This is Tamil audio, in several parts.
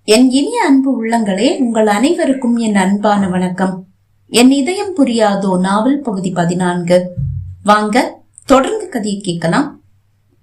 என் இனிய அன்பு உள்ளங்களே, உங்கள் அனைவருக்கும் என் அன்பான வணக்கம். என் இதயம் புரியாதோ நாவல் பகுதி 14. வாங்க தொடர்ந்து கதையை கேட்கலாம்.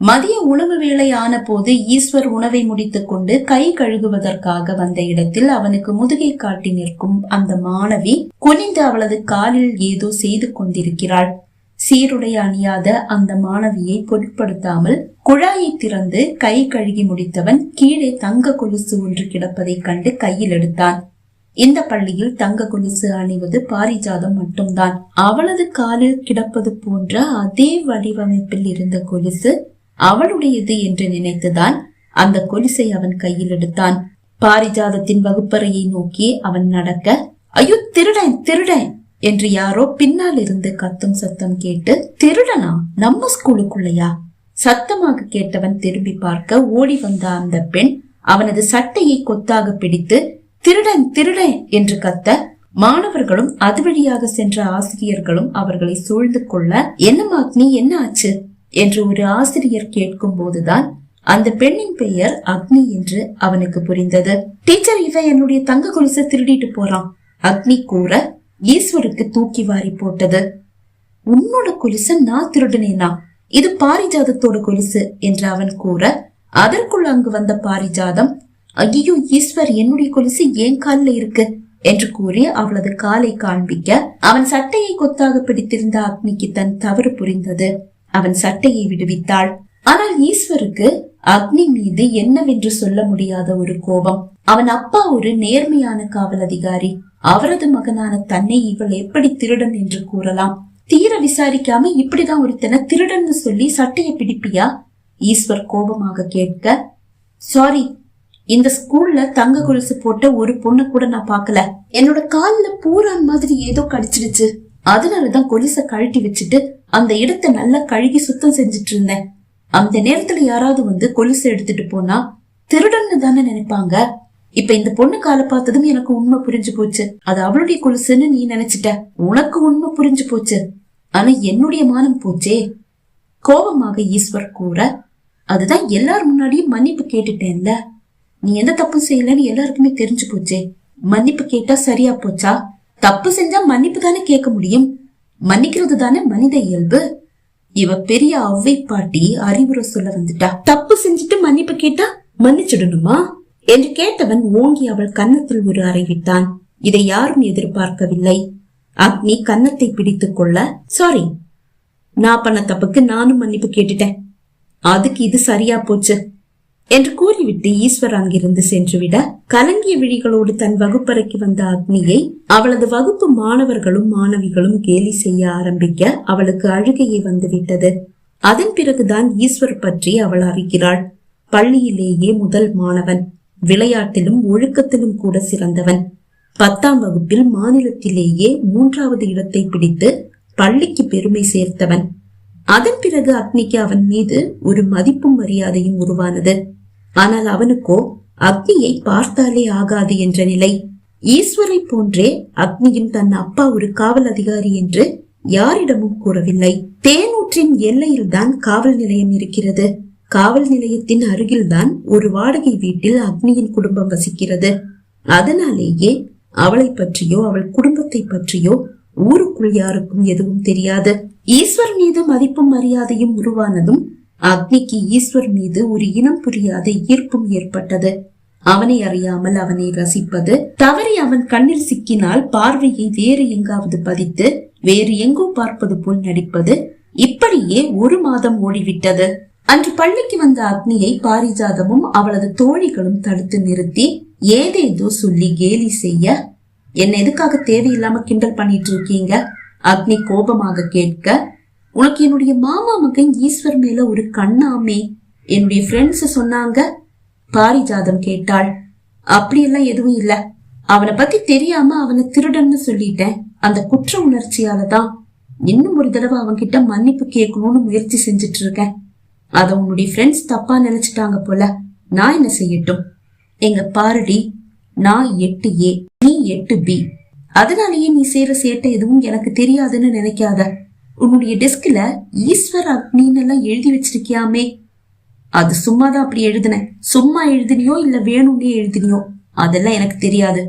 மதிய உணவு வேளை ஆன போது ஈஸ்வர் உணவை முடித்துக் கொண்டு கை கழுகுவதற்காக வந்த இடத்தில் அவனுக்கு முதுகை காட்டி நிற்கும் அந்த மாணவி குனிந்து அவளது காலில் ஏதோ செய்து கொண்டிருக்கிறாள். சீருடை அணியாத அந்த மாணவியை பொருட்படுத்தாமல் குழாயை திறந்து கை கழுகி முடித்தவன் கீழே தங்க கொலுசு ஒன்று கிடப்பதை கண்டு கையில் எடுத்தான். இந்த பள்ளியில் தங்க கொலுசு அணிவது பாரிஜாதம் மட்டும்தான். அவளது காலில் கிடப்பது போன்ற அதே வடிவமைப்பில் இருந்த கொலுசு அவளுடையது என்று நினைத்துதான் அந்த கொலுசை அவன் கையில் எடுத்தான். பாரிஜாதத்தின் வகுப்பறையை நோக்கி அவன் நடக்க, ஐயோ திருடன் திருடன் என்று யாரோ பின்னால் இருந்து கத்தும் சத்தம் கேட்டு, திருடனா? நம்ம ஸ்கூலுக்குள்ளையா? சத்தமாக கேட்டவன் திரும்பி பார்க்க ஓடி வந்த அந்த பெண் அவனது சட்டையை கொத்தாக பிடித்து திருடன் திருடன் என்று கத்த, மாணவர்களும் அது வழியாக சென்ற ஆசிரியர்களும் அவர்களை சூழ்ந்து கொள்ள, என்னம்மா அக்னி, என்ன ஆச்சு என்று ஒரு ஆசிரியர் கேட்கும் போதுதான் அந்த பெண்ணின் பெயர் அக்னி என்று அவனுக்கு புரிந்தது. டீச்சர், இவன் என்னுடைய தங்க கொலுசை திருடிட்டு போறான் அக்னி கூற, ஈஸ்வருக்கு தூக்கி வாரி போட்டது. உன்னோட கொலுசு நான் திருடுனேனா? இது பாரிஜாதத்தோட கொலுசு என்று அவன் கூற, அதற்குள் அங்கு வந்த பாரிஜாதம், ஐயோ ஈஸ்வர், என்னுடைய கொலுசு ஏன் காலில் இருக்கு என்று கூறி அவளது காலை காண்பிக்க, அவன் சட்டையை கொத்தாக பிடித்திருந்த அக்னிக்கு தன் தவறு புரிந்தது. அவன் சட்டையை விடுவித்தாள். ஆனால் ஈஸ்வருக்கு அக்னி மீது என்னவென்று சொல்ல முடியாத ஒரு கோபம். அவன் அப்பா ஒரு நேர்மையான காவல் அதிகாரி. அவரது மகனான தன்னை இவள் எப்படி திருடன் என்று கூறலாம்? தீர விசாரிக்காம இப்படிதான் ஒருத்தனை திருடன் சொல்லி சட்டையை பிடிப்பியா? ஈஸ்வர் கோபமாக கேட்க, சாரி, இந்த ஸ்கூல்ல தங்க கொலுசு போட்ட ஒரு பொண்ணு கூட நான் பாக்கல. என்னோட கால்ல பூரான் மாதிரி ஏதோ கடிச்சிடுச்சு. அதனாலதான் கொலுசை கழட்டி வச்சுட்டு அந்த இடத்தை நல்லா கழுகி சுத்தம் செஞ்சுட்டு இருந்தேன். அந்த நேரத்துல யாராவது வந்து கொலுசை எடுத்துட்டு போனா திருடன்னு தானே நினைப்பாங்க. இப்ப இந்த பொண்ணு காலை பார்த்ததும் எனக்கு உண்மை புரிஞ்சு போச்சு. அது அவளுடைய கொலுசுன்னு நீ நினைச்சிட்ட. உனக்கு உண்மை புரிஞ்சு போச்சு, ஆனா என்னுடைய மானம் போச்சே. கோபமாக ஈஸ்வர் கூற, அதுதான் எல்லாரும் முன்னாடியும் மன்னிப்பு கேட்டுட்டேன்ல. நீ எந்த தப்பும் செய்யலன்னு எல்லாருக்குமே தெரிஞ்சு போச்சே. மன்னிப்பு கேட்டா சரியா போச்சா? தப்பு செஞ்சா மன்னிப்பு தானே கேட்க முடியும். மன்னிக்கிறது தானே மனித இயல்பு. இவ பெரிய அவ்வை பாட்டி அறிவுரை சொல்ல வந்துட்டா. தப்பு செஞ்சுட்டு மன்னிப்பு கேட்டா மன்னிச்சிடணுமா என்று கேட்டவன் ஓங்கி அவள் கன்னத்தில் ஒரு அறை விட்டான். இதை யாரும் எதிர்பார்க்கவில்லை. அக்னி கன்னத்தை பிடித்துக் கொள்ள, சாரி, நான் பண்ண தப்புக்கு நானும் மன்னிப்பு கேட்டுட்டேன், அதுக்கு இது சரியா போச்சு என்று கூறிவிட்டு ஈஸ்வர் அங்கிருந்து சென்றுவிட, கலங்கிய விழிகளோடு தன் வகுப்பறைக்கு வந்த அக்னியை அவளது வகுப்பு மாணவர்களும் மாணவிகளும் கேலி செய்ய ஆரம்பிக்க அவளுக்கு அழுகையே வந்துவிட்டது. அதன் பிறகுதான் ஈஸ்வர் பற்றி அவள் அறிகிறாள். பள்ளியிலேயே முதல் மாணவன், விளையாட்டிலும் ஒழுக்கத்திலும் கூட சிறந்தவன். 10ஆம் வகுப்பில் மாநிலத்திலேயே 3வது இடத்தை பிடித்து பள்ளிக்கு பெருமை சேர்த்தவன். அதன் பிறகு அக்னிக்கு அவன் மீது ஒரு மதிப்பும் மரியாதையும் உருவானது. ஆனால் அவனுக்கோ அக்னியை பார்த்தாலே ஆகாது என்ற நிலை. ஈஸ்வரை போன்றே அக்னியும் தன் அப்பா ஒரு காவல் அதிகாரி என்று யாரிடமும் கூறவில்லை. தேனூற்றின் எல்லையில் தான் காவல் நிலையம் இருக்கிறது. காவல் நிலையத்தின் அருகில்தான் ஒரு வாடகை வீட்டில் அக்னியின் குடும்பம் வசிக்கிறது. அதனாலேயே அவளை பற்றியோ அவள் குடும்பத்தை பற்றியோ ஊருக்குள் யாருக்கும் எதுவும் தெரியாது. ஈஸ்வர் மீது மதிப்பும் மரியாதையும் உருவானதும் அக்னிக்கு ஈஸ்வர் மீது ஒரு இனம் புரியாத ஈர்ப்பும் ஏற்பட்டது. அவனை அறியாமல் அவனை ரசிப்பது, தவறி அவன் கண்ணில் சிக்கினால் பார்வையை வேறு எங்காவது பதித்து வேறு எங்கோ பார்ப்பது போல் நடிப்பது, இப்படியே 1 மாதம் ஓடிவிட்டது. அன்று பள்ளிக்கு வந்த அக்னியை பாரிஜாதமும் அவளது தோழிகளும் தடுத்து நிறுத்தி ஏதேதோ சொல்லி கேலி செய்ய, என்ன எதுக்காக தேவையில்லாம கிண்டல் பண்ணிட்டு இருக்கீங்க? அக்னி கோபமாக கேட்க, உனக்கு என்னுடைய மாமா மகன் ஈஸ்வர் மேல ஒரு கண்ணாமே என்னுடைய ஃப்ரெண்ட்ஸ் சொன்னாங்க. பாரிஜாதம் கேட்டாள். அப்படியெல்லாம் எதுவும் இல்ல, அவனை பத்தி தெரியாம அவனை திருடன்னு சொல்லிட்டேன். அந்த குற்ற உணர்ச்சியாலதான் இன்னும் ஒரு தடவை அவன்கிட்ட மன்னிப்பு கேட்கணும்னு முயற்சி செஞ்சிட்டு இருக்கேன். அத உன்னுடைய ஃப்ரெண்ட்ஸ் தப்பா நினைச்சிட்டாங்க போல. நான் என்ன செய்யட்டும்? எங்க பாருடி, நான் 8A, நீ 8B. அதனாலேயே நீ செய்யற சேட்டை எதுவும் எனக்கு தெரியாதுன்னு நினைக்காத. உன்னுடைய டெஸ்க்ல ஈஸ்வர் அக்னின்னு எல்லாம் எழுதி வச்சிருக்கியாமே, அது சும்மாதான் அப்படி எழுதுன. சும்மா எழுதினியோ இல்ல வேணும்னே எழுதினியோ அதெல்லாம் எனக்கு தெரியாது.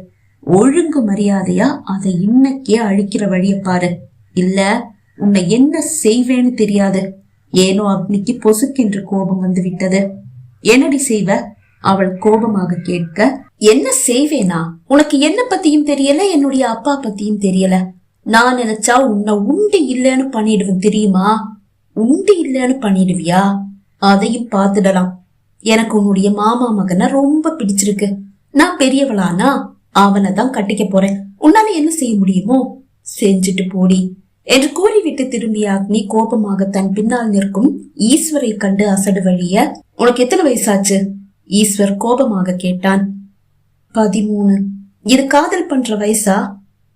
ஒழுங்கு மரியாதையா அதை இன்னைக்கே அழிக்கிற வழிய பாரு, இல்ல உன்னை என்ன செய்வேன்னு தெரியாது. ஏனோ அக்னிக்கு பொசுக்கென்று கோபம் வந்து விட்டது. என்னடி செய்வ? அவள் கோபமாக கேட்க, என்ன செய்வேனா? உனக்கு என்ன பத்தியும் தெரியல, என்னுடைய அப்பா பத்தியும் தெரியல. நான் நினைச்சா உன்னை உண்டு இல்லன்னு பண்ணிடுவேன் தெரியுமா? உண்டு இல்லன்னு பண்ணிடுவியா? அதையும் பார்த்துடலாம். எனக்கு உன்னுடைய மாமா மகனை ரொம்ப பிடிச்சிருக்கு. நான் பெரியவளானா அவனை தான் கட்டிக்க போறேன். உன்னால என்ன செய்ய முடியுமோ செஞ்சுட்டு போடி என்று கூறிவிட்டு திரும்பிய அக்னி கோபமாக தன் பின்னால் நிற்கும் ஈஸ்வரை கண்டு அசடு வழிய, உனக்கு எத்தனை வயசாச்சு? ஈஸ்வர் கோபமாக கேட்டான். 13. இது காதல் பண்ற வயசா?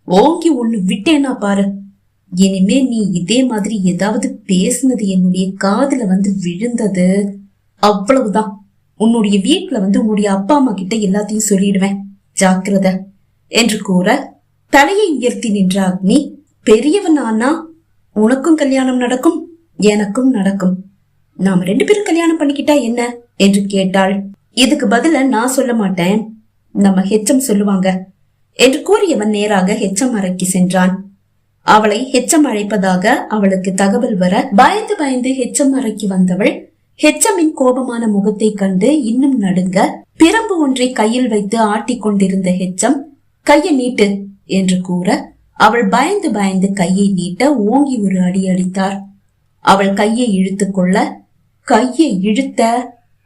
ஓங்கி ஒண்ணு விட்டேனா பாரு. இனிமே நீ இதே மாதிரி ஏதாவது பேசுனது என்னுடைய காதுல வந்து விழுந்தது, அவ்வளவுதான். உன்னுடைய வீட்டுல வந்து உன்னுடைய அப்பா அம்மா கிட்ட எல்லாத்தையும் சொல்லிடுவேன், ஜாக்கிரத என்று கூற தலையை உயர்த்தி நின்ற அக்னி, பெரியவன் ஆனா உனக்கும் கல்யாணம் நடக்கும், எனக்கும் நடக்கும். நாம 2 பேரும் கல்யாணம் பண்ணிக்கிட்டா என்ன என்று கேட்டாள். இதுக்கு பதில நான் சொல்ல மாட்டேன், நம்ம ஹெச்சம் சொல்லுவாங்க என்று கூறியவன் நேராக ஹெச்சம் அறைக்கு சென்றான். அவளை ஹெச்சம் அழைப்பதாக அவளுக்கு தகவல் வர பயந்து பயந்து ஹெச்சம் அறைக்கு வந்தவள் ஹெச்சமின் கோபமான முகத்தை கண்டு இன்னும் நடுங்க, பிரம்பு ஒன்றை கையில் வைத்து ஆட்டிக் கொண்டிருந்த ஹெச்சம், கையை நீட்டு என்று கூற அவள் பயந்து பயந்து கையை நீட்ட ஓங்கி ஒரு அடி அடித்தார். அவள் கையை இழுத்து கொள்ள, கையை இழுத்த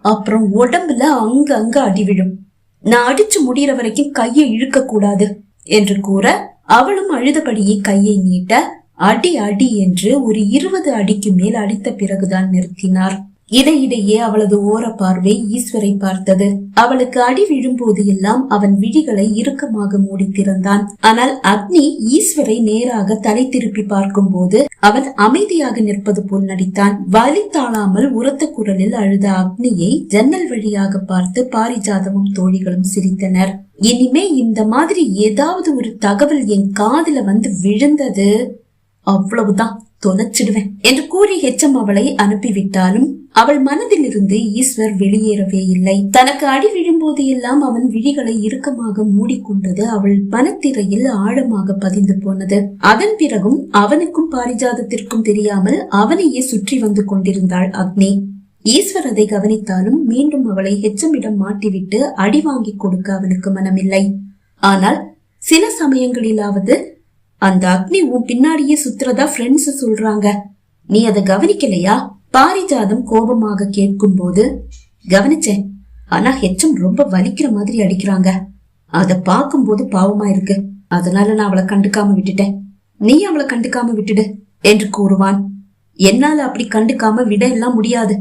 அப்புறம் உடம்புல அங்க அடி விழும். நான் அடிச்சு முடிகிற வரைக்கும் கையை இழுக்க கூடாது என்று கூற அவளும் அழுதபடியே கையை நீட்ட அடி அடி என்று ஒரு 20 அடிக்கு மேல் அடித்த பிறகுதான் நிறுத்தினார். இடையிடையே அவளது ஓர பார்வை ஈஸ்வரை பார்த்தது. அவளுக்கு அடி விழும்போது எல்லாம் அவன் விழிகளை இறுக்கமாக மூடி திறந்தான். ஆனால் அக்னி ஈஸ்வரை நேராக தலை திருப்பி பார்க்கும் போது அவன் அமைதியாக நிற்பது போல் நடித்தான். வலி தாழாமல் உரத்த குரலில் அழுத அக்னியை ஜன்னல் வழியாக பார்த்து பாரிஜாதமும் தோழிகளும் சிரித்தனர். இனிமே இந்த மாதிரி ஏதாவது ஒரு தகவல் என் காதுல வந்து விழுந்தது, அவ்வளவுதான், தொலைச்சிடுவேன் என்று கூறி ஹெச்சம் அவளை அனுப்பிவிட்டாலும் அவள் மனதில் இருந்து ஈஸ்வர் வெளியேறவே இல்லை. தனக்கு அடி விழும்போது எல்லாம் அவன் விழிகளை இறுக்கமாக மூடிக்கொண்டது அவள் மனத்திரையில் ஆழமாக பதிந்து போனது. அதன் பிறகும் அவனுக்கும் பாரிஜாதத்திற்கும் தெரியாமல் அவனையே சுற்றி வந்து கொண்டிருந்தாள் அக்னி. ஈஸ்வர் அதை கவனித்தாலும் மீண்டும் அவளை ஹெச்சமிடம் மாட்டிவிட்டு அடி வாங்கி கொடுக்க அவனுக்கு மனமில்லை. ஆனால் சில சமயங்களிலாவது அந்த அக்னி உன் பின்னாடியே சுத்துறதா ஃப்ரெண்ட்ஸ் சொல்றாங்க, நீ அதை கவனிக்கலையா? பாரிஜாதம் கோபமாக கேட்கும் போது, கவனிச்சேன், ஆனா ஹெச்சம் ரொம்ப வலிக்கிற மாதிரி அடிக்கிறாங்க, அத பாக்கும் போது பாவமா இருக்கு, அதனால நான் அவளை கண்டுக்காம விட்டுட்டேன், நீ அவளை கண்டுக்காம விட்டுடு என்று கூறுவான். என்னால அப்படி கண்டுக்காம விட எல்லாம் முடியாது,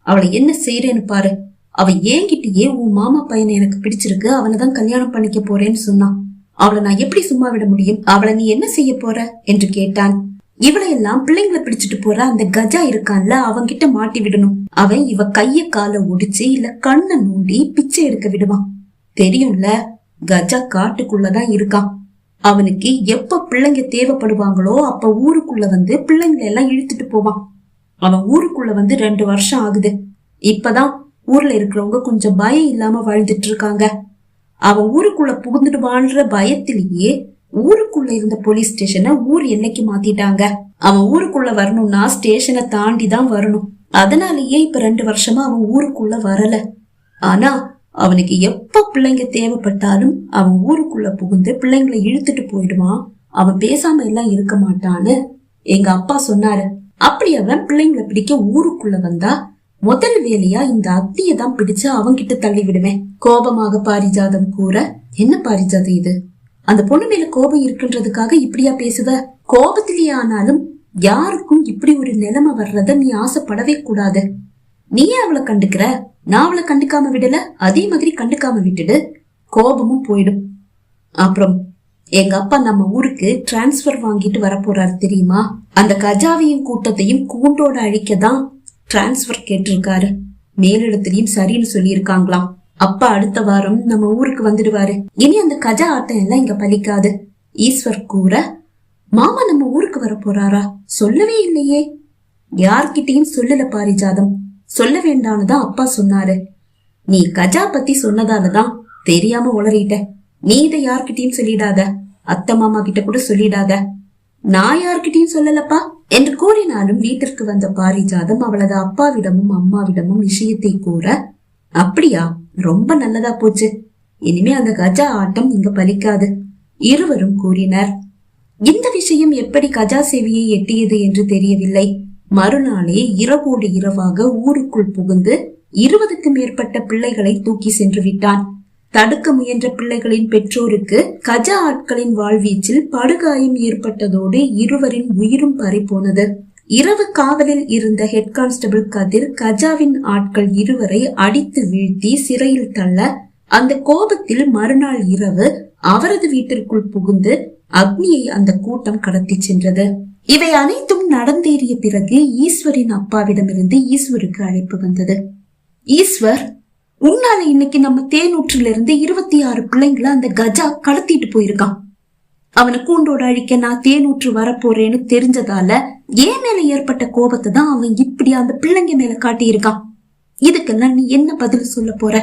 அவளை என்ன செய்யறேன்னு பாரு, அவ ஏங்கிட்டயே உன் மாமா பையனை எனக்கு பிடிச்சிருக்கு, அவனைதான் கல்யாணம் பண்ணிக்க போறேன்னு சொன்னான், அவளை நான் எப்படி சும்மா விட முடியும், அவளை நீ என்ன செய்ய போற என்று கேட்டான். இவளையெல்லாம் பிள்ளைங்களை பிடிச்சிட்டு போற அந்த கஜா இருக்கான்ல, அவன்கிட்ட மாட்டி விடணும். அவன் இவ கைய கால ஒடிச்சு இல்ல கண்ணை நோண்டி பிச்சை எடுக்க விடுவான். தெரியும்ல, கஜா காட்டுக்குள்ளதான் இருக்கான். அவனுக்கு எப்ப பிள்ளைங்க தேவைப்படுவாங்களோ அப்ப ஊருக்குள்ள வந்து பிள்ளைங்களை எல்லாம் இழுத்துட்டு போவான். அவன் ஊருக்குள்ள வந்து 2 வருஷம் ஆகுது. இப்பதான் ஊர்ல இருக்கிறவங்க கொஞ்சம் பயம் இல்லாம வாழ்ந்துட்டு இருக்காங்க. அவன் ஊருக்குள்ள புகுந்துடுவான்ற பயத்திலேயே ஊருக்குள்ள இருந்த போலீஸ் ஸ்டேஷனை ஊர் எல்லைக்கு மாத்திட்டாங்க. அவன் ஊருக்குள்ள வரணும்னா ஸ்டேஷனை தாண்டி தான் வரணும். அதனாலேயே இப்ப 2 வருஷமா அவன் ஊருக்குள்ள வரல. ஆனா அவனுக்கு எப்ப பிள்ளைங்க தேவைப்பட்டாலும் அவன் ஊருக்குள்ள புகுந்து பிள்ளைங்களை இழுத்துட்டு போயிடுவான். அவன் பேசாம எல்லாம் இருக்க மாட்டான்னு எங்க அப்பா சொன்னாரு. அப்படி அவன் பிள்ளைங்களை பிடிக்க ஊருக்குள்ள வந்தா முதல் வேலையா இந்த அக்னியை தான் பிடிச்சு அவன்கிட்ட தள்ளி விடுவேன். கோபமாக பாரிஜாதம் கூற, என்ன பாரிஜாதம் இது, அந்த பொண்ணு மேல கோபம் இருக்குன்றதுக்காக இப்படியா பேசுவ? கோபத்திலேயே ஆனாலும் யாருக்கும் இப்படி ஒரு நிலைமை வர்றத நீ ஆசைப்படவே கூடாது. நீயே அவளை கண்டுக்கிற, நான் அவளை கண்டுக்காம விடல, அதே மாதிரி கண்டுக்காம விட்டுடு, கோபமும் போயிடும். அப்புறம் எங்க அப்பா நம்ம ஊருக்கு டிரான்ஸ்பர் வாங்கிட்டு வர போறாரு தெரியுமா? அந்த கஜாவையும் கூட்டத்தையும் கூண்டோட அழிக்கதான் டிரான்ஸ்பர் கேட்டிருக்காரு. மேலிடத்திலையும் சரின்னு சொல்லியிருக்காங்களாம். அப்பா அடுத்த வாரம் நம்ம ஊருக்கு வந்துடுவாரு. இனி அந்த கஜா ஆட்டம் எல்லாம் இங்க பலிக்காது. ஈஸ்வர் கூற, மாமா நம்ம ஊருக்கு வர போறாரா? சொல்லவே இல்லையே. யார்கிட்டையும் சொல்லல பாரிஜாதம், சொல்ல வேண்டாம்னுதான் அப்பா சொன்னாரு. நீ கஜா பத்தி சொன்னதாலதான் தெரியாம உளறிட்ட. நீ இதை யார்கிட்டயும் சொல்லிடாத, அத்தை மாமா கிட்ட கூட சொல்லிடாத. நான் யார்கிட்டயும் சொல்லலப்பா என்று கூறினாலும் வீட்டிற்கு வந்த பாரிஜாதம் அவளது அப்பாவிடமும் அம்மாவிடமும் விஷயத்தை கூற, அப்படியா, ரொம்ப நல்லதா போச்சு, இனிமே அந்த கஜா ஆட்டம் இங்க பலிக்காது இருவரும் கூறினர். இந்த விஷயம் எப்படி கஜா செவியை எட்டியது என்று தெரியவில்லை. மறுநாளே இரவோடு இரவாக ஊருக்குள் புகுந்து 20க்கும் மேற்பட்ட பிள்ளைகளை தூக்கி சென்று விட்டான். தடுக்க முயன்ற பிள்ளைகளின் பெற்றோருக்கு கஜா ஆட்களின் வாழ்வீச்சில் படுகாயம் ஏற்பட்டதோடு இருவரின் உயிரும் பறிபோனது. இரவு காவலில் இருந்த ஹெட் கான்ஸ்டபிள் கதிர் கஜாவின் ஆட்கள் இருவரை அடித்து வீழ்த்தி சிறையில் தள்ள அந்த கோபத்தில் மறுநாள் இரவு அவரது வீட்டிற்குள் புகுந்து அக்னியை அந்த கூட்டம் கடத்தி சென்றது. இவை அனைத்தும் நடந்தேறிய பிறகு ஈஸ்வரின் அப்பாவிடமிருந்து ஈஸ்வருக்கு அழைப்பு வந்தது. ஈஸ்வர், உன்னால இன்னைக்கு நம்ம தேனூற்றில இருந்து 26 பிள்ளைங்களை அந்த கஜா கடத்திட்டு போயிருக்கான். அவனை கூண்டோட அழிக்க நான் தேனூற்று வரப்போறேன்னு தெரிஞ்சதால ஏன் மேல ஏற்பட்ட கோபத்தை தான் அவன் இப்படி அந்த பிள்ளைங்க மேல காட்டியிருக்கான். இதுக்கெல்லாம் நீ என்ன பதில் சொல்ல போற?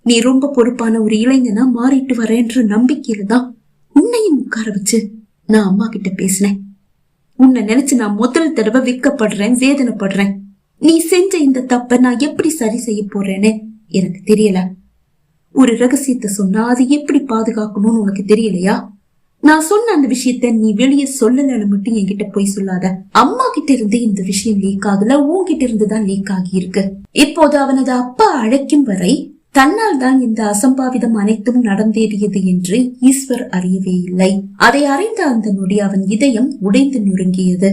நீ ரொம்ப பொறுப்பான ஒரு இளைஞனா மாறிட்டு வரேன்ற நம்பிக்கையில தான் உன்னையும் உட்கார வச்சு நான் அம்மா கிட்ட பேசினேன். உன்னை நினைச்சு நான் முதல் தடவை விற்கப்படுறேன், வேதனைப்படுறேன். நீ செஞ்ச இந்த தப்ப நான் எப்படி சரி செய்ய போறேன்னு எனக்கு தெரியல. ஒரு ரகசியத்தை சொன்னா அது எப்படி பாதுகாக்கணும்னு உனக்கு தெரியலையா? நான் சொன்ன அந்த விஷயத்த நீ வெளியே சொல்லலன்னு மட்டும் என்கிட்ட போய் சொல்லாத. அம்மா கிட்ட இருந்து இந்த விஷயம் லீக் ஆகல, உன்கிட்ட இருந்துதான் லீக் ஆகி இருக்கு. இப்போது அவனது அப்பா அழைக்கும் வரை தன்னால் தான் இந்த அசம்பாவிதம் அனைத்தும் நடந்தேறியது என்று ஈஸ்வர் அறியவே இல்லை. அதை அறிந்த அந்த நொடி அவன் இதயம் உடைந்து நொறுங்கியது.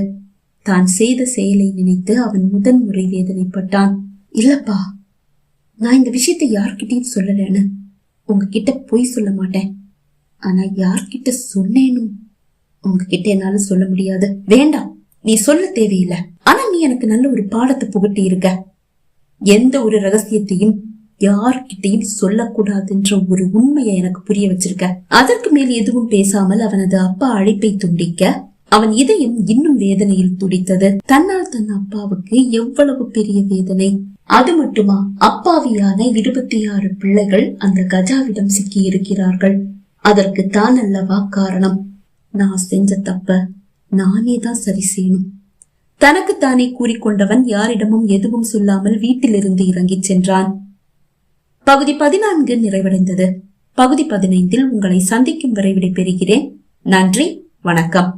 தான் செய்த செயலை நினைத்து அவன் முதன்முறை வேதனைப்பட்டான். இல்லப்பா, நான் இந்த விஷயத்தை யார்கிட்டயும் சொல்லலன்னு உங்ககிட்ட போய் சொல்ல மாட்டேன். ஆனா யார்கிட்ட சொன்னேனும் உங்ககிட்ட என்னால சொல்ல முடியாது. வேண்டாம், நீ சொல்ல தேவையில்லை. ஆனா நீ எனக்கு நல்ல ஒரு பாடத்தை புகட்டி இருக்க. எந்த ஒரு ரகசியத்தையும் யார்கிட்டையும் சொல்லக்கூடாதுன்ற ஒரு உண்மையை எனக்கு புரிய வச்சிருக்க. அதற்கு மேல் எதுவும் பேசாமல் அவனது அப்பா அழைப்பை துண்டிக்க அவன் இதயம் இன்னும் வேதனையில் துடித்தது. தன்னால் தன் அப்பாவுக்கு எவ்வளவு பெரிய வேதனை! அது மட்டுமா, அப்பாவியான 26 பிள்ளைகள் அந்த கஜாவிடம் சிக்கி இருக்கிறார்கள். அதற்கு தான் அல்லவா காரணம். நான் செஞ்ச தப்ப நானே தான் சரி செய்யணும். தனக்குத்தானே கூறிக்கொண்டவன் யாரிடமும் எதுவும் சொல்லாமல் வீட்டிலிருந்து இறங்கி சென்றான். பகுதி 14 நிறைவடைந்தது. பகுதி 15 உங்களை சந்திக்கும் வரை விடைபெறுகிறேன். நன்றி, வணக்கம்.